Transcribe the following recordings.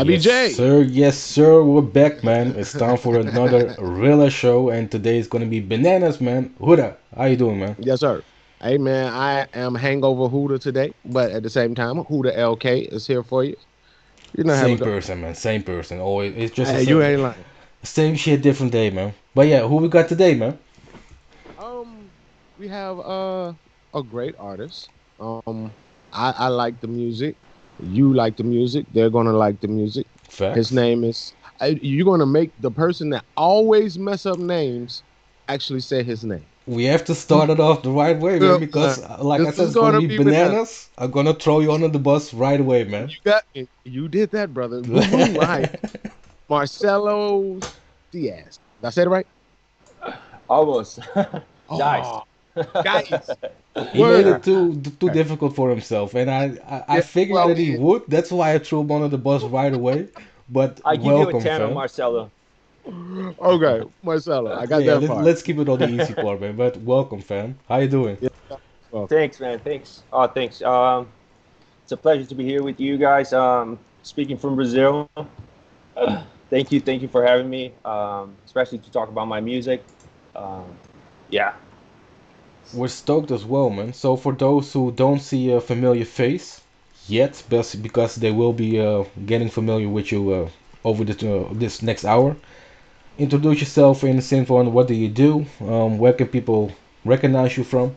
IBJ. Yes, sir, we're back, man. It's time for another Rilla Show, and today is gonna be bananas, man. Hooda, how you doing, man? Yes, sir. Hey, man, I am hangover Hooter today, but at the same time, Hooter LK is here for you. You know how we Same go. person, man. Same person. Always, it's just the Hey, you same, ain't lying. same shit, different day, man. But yeah, who we got today, man? Um, we have a great artist. I like the music. You like the music. They're gonna like the music. His Facts. name is. You're gonna make the person that always mess up names actually say his name. We have to start it off the right way, man, Yep, because like I this said, is it's gonna gonna be be banana. bananas. I'm gonna throw you under the bus right away, You man. got it. You did that, brother. Boo boo. Right. Marcelo Diaz. Did I say it right? Almost. Nice. Oh, guys. He made Word. it too difficult for himself, and I Yeah, figured well, that he would. That's why I threw him under the bus right away. But I give you a welcome, 10 on fam. Marcelo. okay, Marcelo. I got Yeah, that part. let's keep it on the easy part, man. But welcome, fam. How you doing? Yeah. Well, Thanks, man. Thanks. Oh, thanks. It's a pleasure to be here with you guys. Speaking from Brazil. Thank you for having me. Especially to talk about my music. Um, yeah. We're stoked as well, man. So for those who don't see a familiar face yet, because they will be getting familiar with you over this next hour, introduce yourself in a simple one. What do you do? Where can people recognize you from?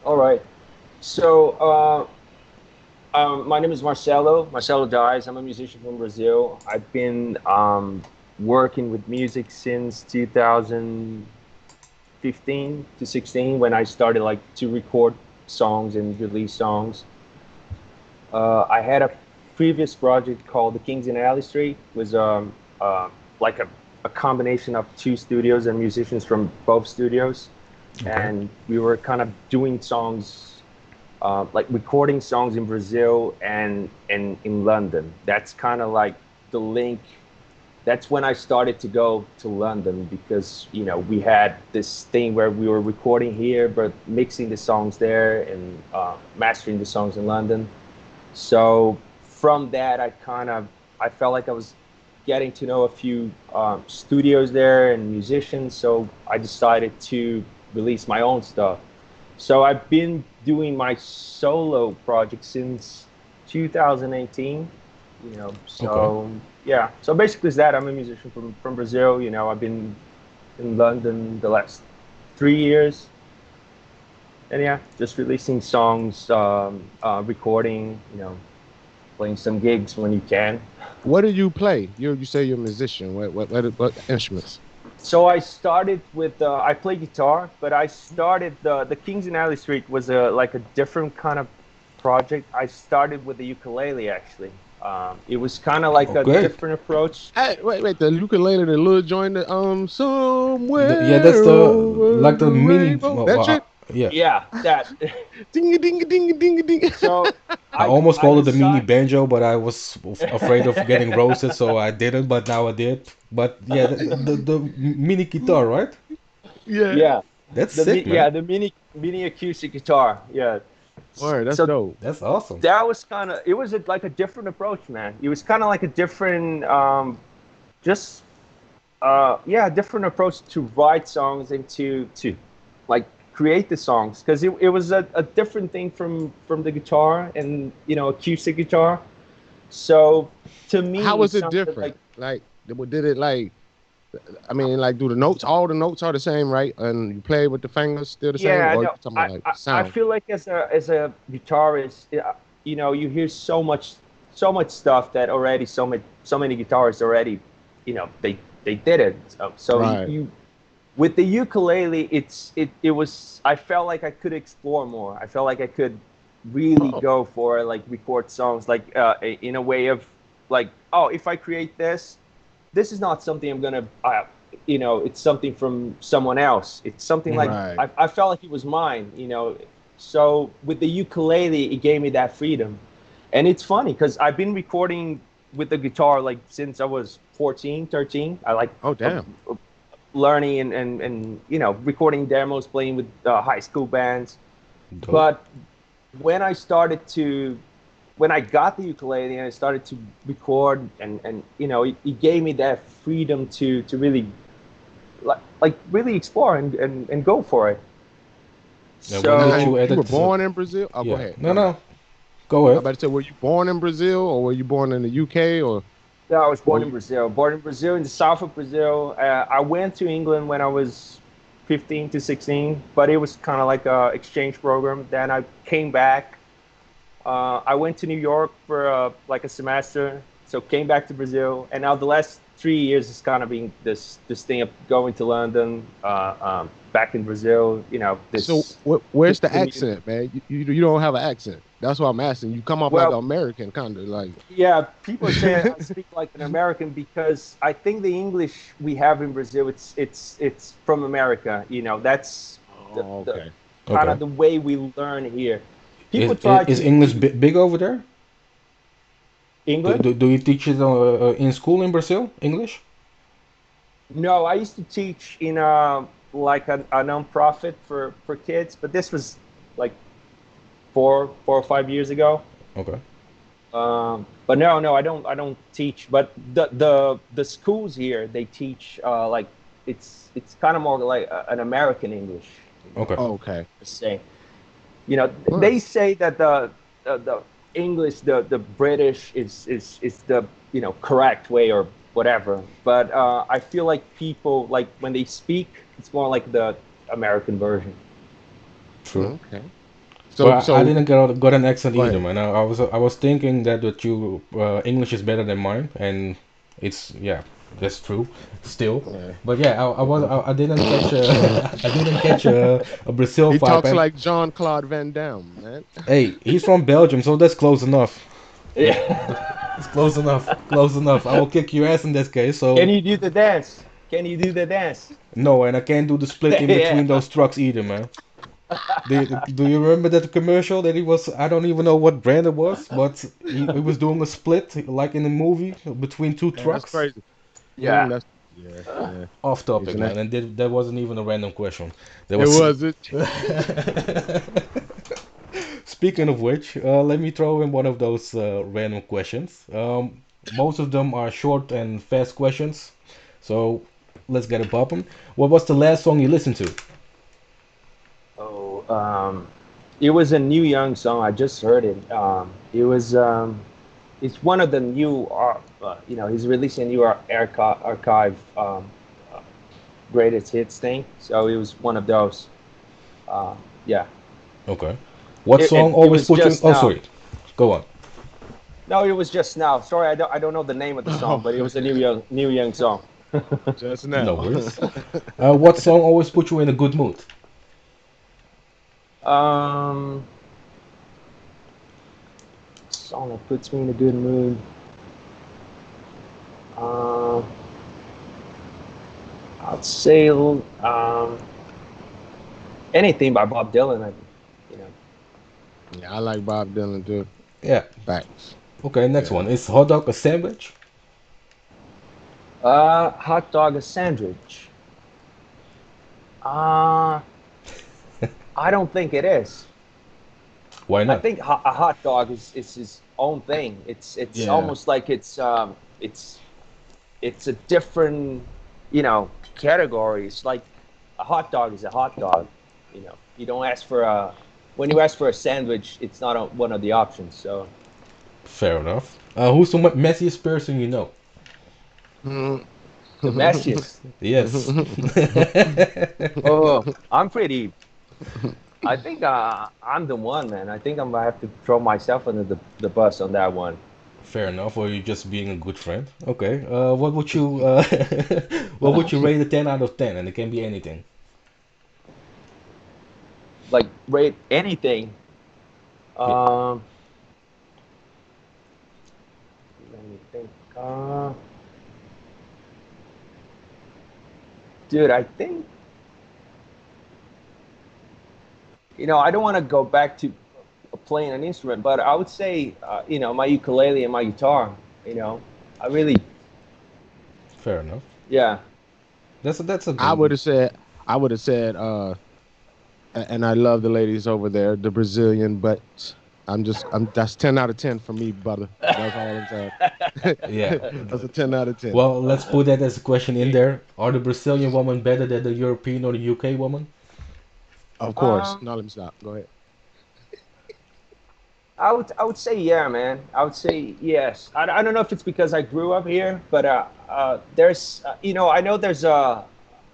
All right. So, my name is Marcelo Deiss. I'm a musician from Brazil. I've been working with music since 2015 to 16 when I started like to record songs and release songs. I had a previous project called The Kings in Alley Street. It was like a combination of two studios and musicians from both studios, Okay. and we were kind of doing songs like recording songs in Brazil and in London. That's kind of like the link. That's when I started to go to London because we had this thing where we were recording here but mixing the songs there and mastering the songs in London. So from that, I felt like I was getting to know a few studios there and musicians. So I decided to release my own stuff. So I've been doing my solo project since 2018. Okay. So yeah. So basically, it's that I'm a musician from Brazil. I've been in London the last 3 years, and yeah, just releasing songs, recording. Playing some gigs when you can. what do you play? You say you're a musician. What instruments? So I started with I play guitar, but I started the Kings in Alley Street was a like a different kind of project. I started with the ukulele actually. It was kind of like a Okay. different approach. Hey, wait. The ukulele, the little joint, that, Yeah, that's somewhere the over like the the mini. rainbow. That shit. Yeah, Yeah, that. Ding ding ding ding ding. So I I almost I called it the mini decided. banjo, but I was afraid of getting roasted, so I didn't. But now I did. But yeah, the mini guitar, right? Yeah. Yeah, That's sick, man. the mini acoustic guitar. Yeah. Word, that's So dope. That's awesome. that was kind of it was like a different approach, man. It was kind of like a different just yeah, different approach to write songs and to like create the songs because it was a different thing from the guitar and acoustic guitar. So to How me it was it sounded like different? Like, did it like? I mean, like, do the notes? All the notes are the same, right? And you play with the fingers still the same, yeah, or you no, talking about like I sound? feel like as a guitarist, you hear so much stuff that already so many guitarists already they did it. So Right. you with the ukulele, it was. I felt like I could explore more. I felt like I could really Oh, go for like record songs like in a way of like, oh, if I create this is not something I'm gonna. It's something from someone else. It's something like Hmm. right. I felt like it was mine. So with the ukulele, it gave me that freedom, and it's funny because I've been recording with the guitar like since I was 14, 13. I like Oh, uh, damn. learning and recording demos, playing with high school bands. Dope. But when I started to when I got the ukulele and I started to record, and you know, it gave me that freedom to really like really explore and go for it. And when did So you You were edit? born in Brazil? Oh, go Yeah. ahead. No, Go ahead. no. Go I ahead. about to say, were you born in Brazil or were you born in the UK yeah, I was or born in Brazil. Born in Brazil, in the south of Brazil. I went to England when I was 15 to 16, but it was kind of like a exchange program. Then I came back. I went to New York for like a semester, so came back to Brazil, and now the last 3 years has kind of been this thing of going to London, back in Brazil. You know, so this where's the community. accent, man? You don't have an accent. That's why I'm asking. You come off like an Well, American kind of like yeah, people say I speak like an American because I think the English we have in Brazil, it's from America. You know, that's Oh, the okay. kind of Okay. the way we learn here. Is People try is to English do big over there? England. Do you teach it in school in Brazil? English? No, I used to teach in like a nonprofit for kids, but this was like 4 or 5 years ago. Okay. But no, I don't teach. But the schools here they teach like it's kind of more like an American English, you know, Okay. Okay. to say. You know, Huh. they say that the English, the British is the correct way or whatever. But I feel like people like when they speak, it's more like the American version. True. Okay. So But I so didn't got an accent go either, ahead. man. I was thinking that you English is better than mine, and it's yeah, that's true, still. Yeah. But yeah, I didn't catch a I didn't catch a Brazil He vibe, talks and like John Claude Van Damme, man. hey, he's from Belgium, so that's close enough. Yeah. It's close enough, close enough. I will kick your ass in this case. Can So you do the dance? Can you do the dance? no, and I can't do the split in Yeah. between those trucks either, man. Do you remember that commercial that he was? I don't even know what brand it was, but he was doing a split like in a movie between two Man, that's trucks. crazy. Yeah. That's yeah, yeah. Off topic, Isn't that man, and that wasn't even a random question. There it was. wasn't. Speaking of which, let me throw in one of those random questions. Most of them are short and fast questions, so let's get it popping. What was the last song you listened to? Oh, it was a new young song. I just heard it. It was it's one of the new he's releasing a new archive uh, greatest hits thing. So it was one of those. Uh, yeah. Okay. What It, it song it always was put you? just Oh, now. sorry. Go on. No, it was just now. Sorry, I don't know the name of the song, Oh, but it was a new young song. just No now. worries. What song always put you in a good mood? um, Song that puts me in a good mood. Um, I'd say anything by Bob Dylan. You know, Yeah, I like Bob Dylan too. Yeah. Facts. Okay. Next Yeah. one is hot dog a sandwich? hot dog a sandwich. Uh, I don't think it is. Why I not? think a hot dog is his own thing. It's Yeah. almost like it's a different category. It's like a hot dog is a hot dog. You don't ask for a when you ask for a sandwich, it's not one of the options. So Fair enough. Who's the messiest person you know? Mm. the messiest. Yes. Oh, I'm pretty. I think I'm the one, man. I think I'm gonna have to throw myself under the bus on that one. Fair enough, or you just being a good friend. Okay. What would you what would you rate a 10 out of 10? And it can be anything. Like rate anything. Yeah. Um, Let me think. Dude, I think I don't want to go back to playing an instrument, but I would say my ukulele and my guitar. You know, I really, Fair enough. yeah. That's a I would good. have said I would have said and I love the ladies over there, the Brazilian, but I'm that's 10 out of 10 for me, brother. That's all I'm saying. Yeah. That's a 10 out of 10. Well, let's put that as a question in there. Are the Brazilian women better than the European or the UK woman? Of course. Um, No, let me stop. Go ahead. I would say yeah, man. I would say yes. I don't know if it's because I grew up here, but there's I know there's a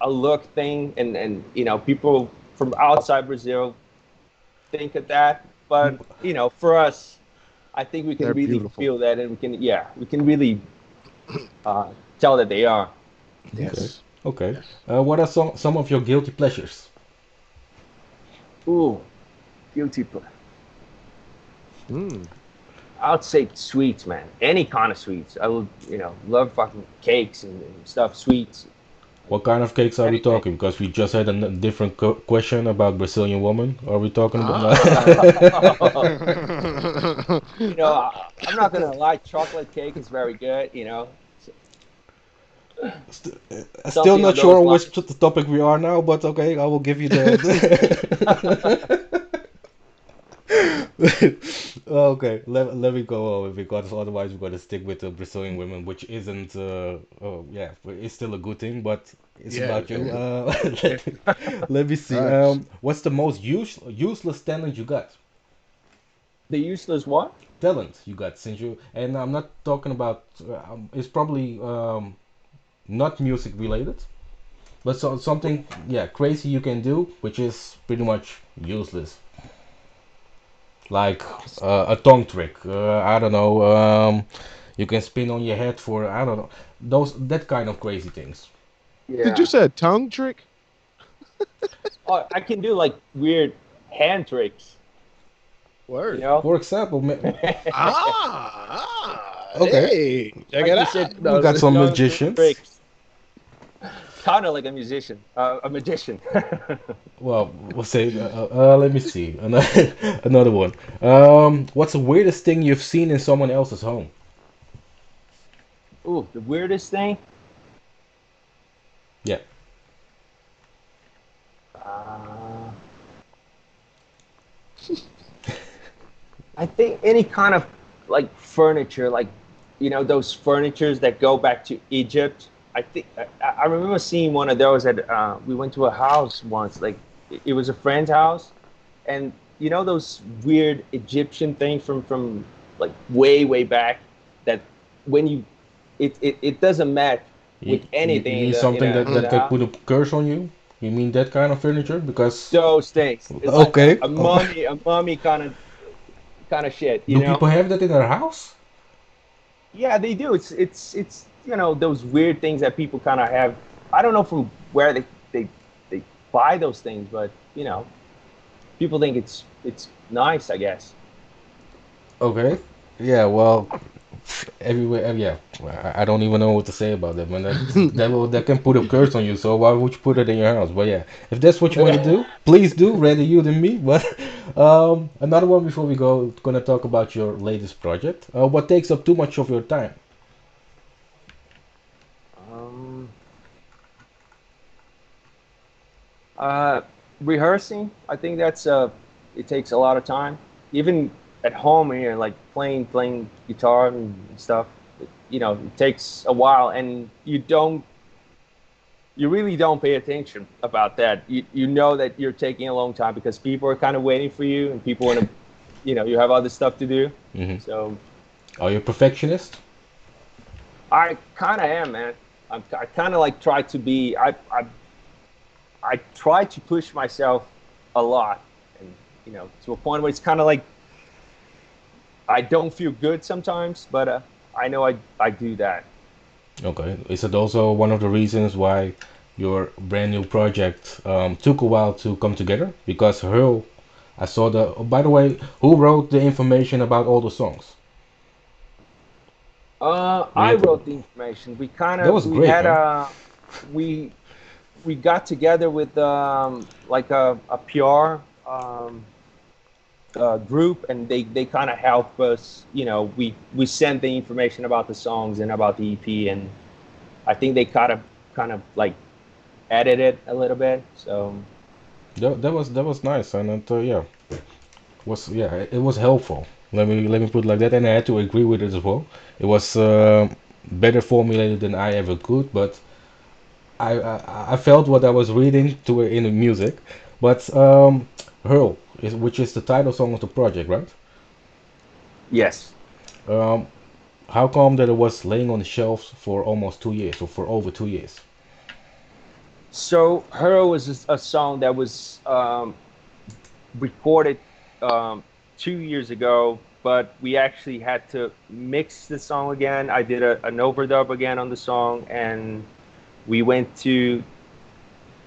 look thing, and people from outside Brazil think of that, but for us, I think we can They're really beautiful. feel that, and we can really tell that they are. Okay. Yes. Okay. Yes. What are some of your guilty pleasures? Ooh, guilty. Mm. I would say sweets, man. Any kind of sweets. I would, love fucking cakes and stuff, sweets, like What kind of cakes are we anything. talking? Because we just had a different question about Brazilian woman. Are we talking about? Ah. I'm not gonna lie. Chocolate cake is very good. Still Something on not those sure lines. which topic we are now, but okay, I will give you the. Okay, let me go on because otherwise we're gonna stick with the Brazilian women, which isn't. Oh yeah, it's still a good thing, but it's Yeah. about you. Yeah. Let me see. Facts. What's the most useless talent you got? The useless what? Talent you got since you, and I'm not talking about. It's probably not music related, but something yeah crazy you can do, which is pretty much useless, like a tongue trick. I don't know. You can spin on your head for I don't know those that kind of crazy things. Did you Yeah. say a tongue trick? Oh, I can do like weird hand tricks. You Word. know. For example, okay, Hey, check Like it you out. said, we got some tongue magicians. tricks. Kind of like a musician, a magician. Well, we'll say. Let me see another another one. What's the weirdest thing you've seen in someone else's home? Ooh, the weirdest thing. Yeah. Uh, I think any kind of like furniture, like those furnitures that go back to Egypt. I remember seeing one of those at we went to a house once. Like it was a friend's house, and those weird Egyptian things from like way back that when it doesn't match You, with you anything in mean the in something a in that the can house. put a curse on you? You mean that kind of furniture? Because Those things. It's like a, okay, a mummy, a mummy kind of shit, do people have that in their house? Yeah, they do. It's those weird things that people kind of have. I don't know from where they buy those things, but people think it's nice, I guess. Okay, yeah, well, everywhere, yeah. I don't even know what to say about that, man. That can put a curse on you. So why would you put it in your house? But yeah, if that's what you want to do, please do. Rather you than me. But another one before we go, gonna talk about your latest project. What takes up too much of your time? um, uh, Rehearsing, I think that's it takes a lot of time. Even at home here, like playing guitar and stuff. It takes a while, and you really don't pay attention about that. You know that you're taking a long time because people are kind of waiting for you, and people want to, you have other stuff to do. Hmm. So Are you a perfectionist? I kind of am, man. I kind of like try to be. I try to push myself a lot, and to a point where it's kind of like I don't feel good sometimes, but I know I do that. Okay. Is it also one of the reasons why your brand new project took a while to come together? Because Hurl, I saw the. Oh, by the way, who wrote the information about all the songs? We I had wrote the information. We kind that of was we great, had man. we we got together with like a PR group, and they kind of help us. We send the information about the songs and about the EP, and I think they kind of like edit it a little bit. So That was nice, and yeah. Was yeah, it was helpful. Let me put it like that, and I had to agree with it as well. It was better formulated than I ever could, but I felt what I was reading to in the music. But Hurl, which is the title song of the project, right? Yes. Um, how come that it was laying on the shelves for almost 2 years, or for over 2 years? So Her was a song that was recorded um, 2 years ago, but we actually had to mix the song again. I did an overdub again on the song, and we went to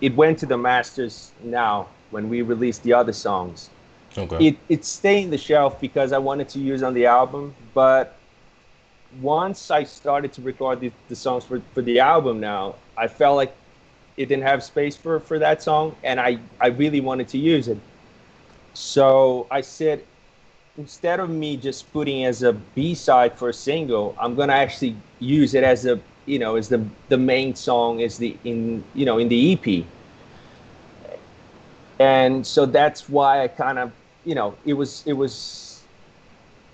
it went to the masters now when we released the other songs. Okay. It stayed in the shelf because I wanted to use on the album, but once I started to record the songs for the album now, I felt like it didn't have space for that song, and I really wanted to use it. So I said, instead of me just putting as a B-side for a single, I'm gonna actually use it as a as the main song is the in the EP. And so that's why I kind of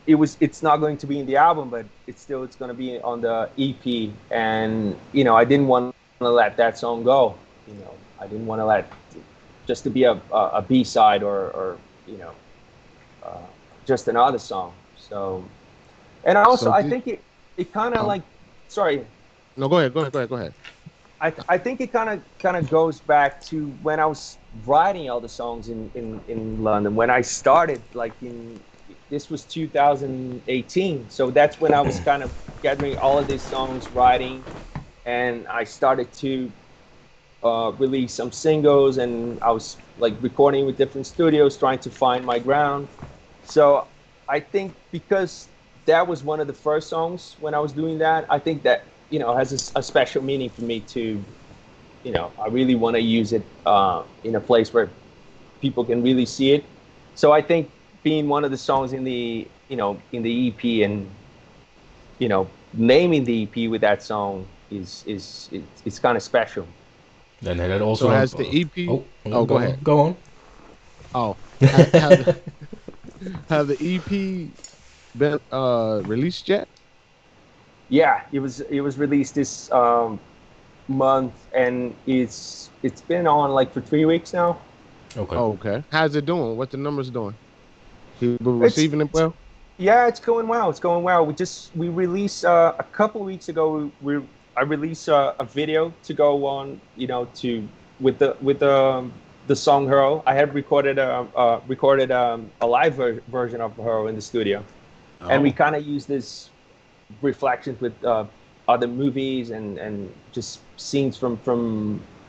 it's not going to be in the album, but it's going to be on the EP. And I didn't want to let that song go. I didn't want to let just to be a B-side or uh, just another song. So, and also So I did think it kind of um like, sorry, no, go ahead, go ahead, go ahead, go ahead. I think it kind of goes back to when I was writing all the songs in London. When I started, like in this was 2018, so that's when I was kind of gathering all of these songs, writing, and I started to release some singles, and I was like recording with different studios, trying to find my ground. So I think because that was one of the first songs when I was doing that, I think that has a special meaning for me to, I really want to use it in a place where people can really see it. So I think being one of the songs in the in the EP, and naming the EP with that song it's kind of special. Then that So also has the EP? oh, Oh, go go ahead. on, go on. Oh, have the EP been released yet? Yeah, it was released this month, and it's been on like for 3 weeks now. Okay. Oh, okay. How's it doing? What the numbers doing? People It's receiving it well? Yeah, it's going well. It's going well. We released a couple of weeks ago. I released a video to go on, to with the song "Hero." I had recorded a live version of "Hero" in the studio, and we Oh, kind of used this reflections with other movies and just scenes from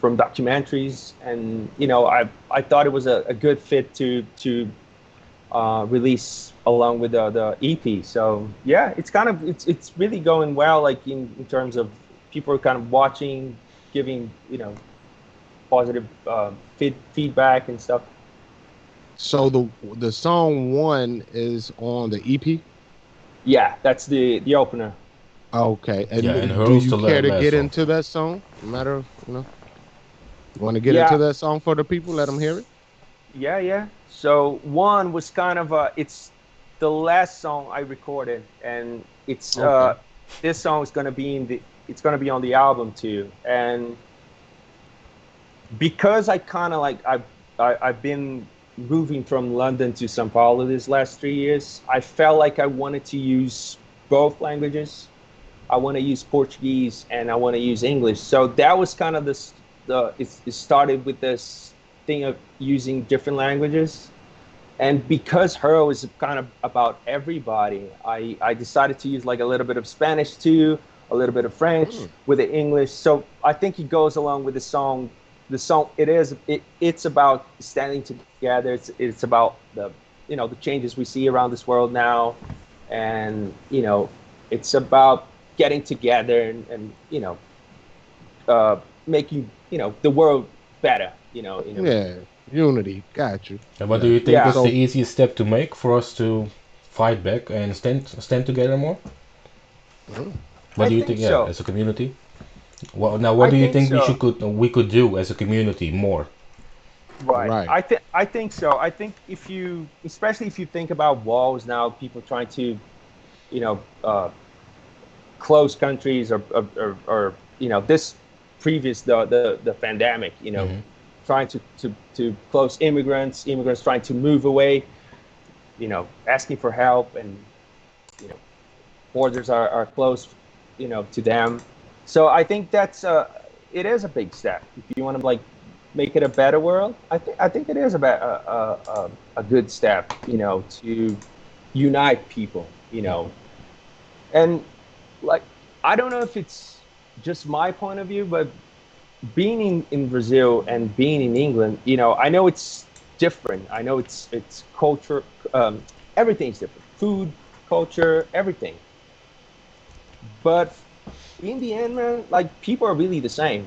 documentaries. And I thought it was a good fit to release along with the EP. So yeah, it's really going well. Like in terms of people are kind of watching, giving positive feedback and stuff. so the song one is on the EP. Yeah, that's the opener. Okay, Yeah, and and do Hurl's you the care to last get song. into that song? Matter of you want to get into Yeah, that song for the people? Let them hear it. yeah. So one was kind of it's the last song I recorded, and it's Okay. this song is gonna be in the it's gonna be on the album too. And because I kind of like I've been moving from London to São Paulo these last 3 years, I felt like I wanted to use both languages. I want to use Portuguese and I want to use English. So that was kind of it started with this thing of using different languages. And because Hero is kind of about everybody, I decided to use like a little bit of Spanish too, a little bit of French Mm. with the English. So I think it goes along with the song. The song it's about standing together. It's about the changes we see around this world now, and it's about getting together and making the world better. Yeah, unity. Got you. And what do Yeah. you think Yeah, is the So easiest step to make for us to fight back and stand together more? mm, What I do you think think? Yeah, so. as a community. Well, now what I do you think think so. we could do as a community more? Right. Right. I think so. I think if you, especially if you think about walls now, people trying to, you know, close countries or this previous the pandemic, Hmm. trying to close immigrants trying to move away, asking for help, and you know borders are closed, to them. So I think that's it is a big step if you want to like make it a better world. I think it is a good step, to unite people, and like I don't know if it's just my point of view, but being in Brazil and being in England, I know it's different. I know it's culture, everything's different. Food, culture, everything. But in the end, man, like people are really the same.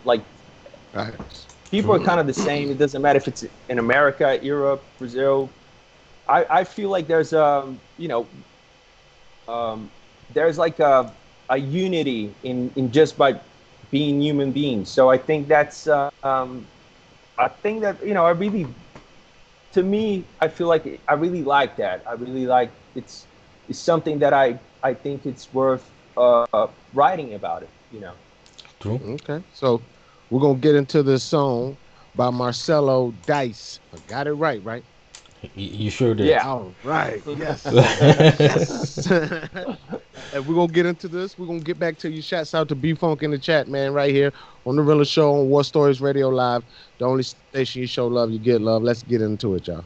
Like Right. people are True. kind of the same. It doesn't matter if it's in America, Europe, Brazil. I feel like um, there's like a unity in just by being human beings. So I think that's I think that I really, to me, I feel like I really like that. I really like it's something that I think it's worth writing about it. True. Okay. So we're gonna get into this song by Marcelo Deiss. I got it right, right? You sure did. Yeah. All right. Yes, sir. Yes. And we're gonna get into this. We're gonna get back to you. Shouts out to B Funk in the chat, man, right here on the Rilla Show on War Stories Radio Live, the only station you show love, you get love. Let's get into it, y'all.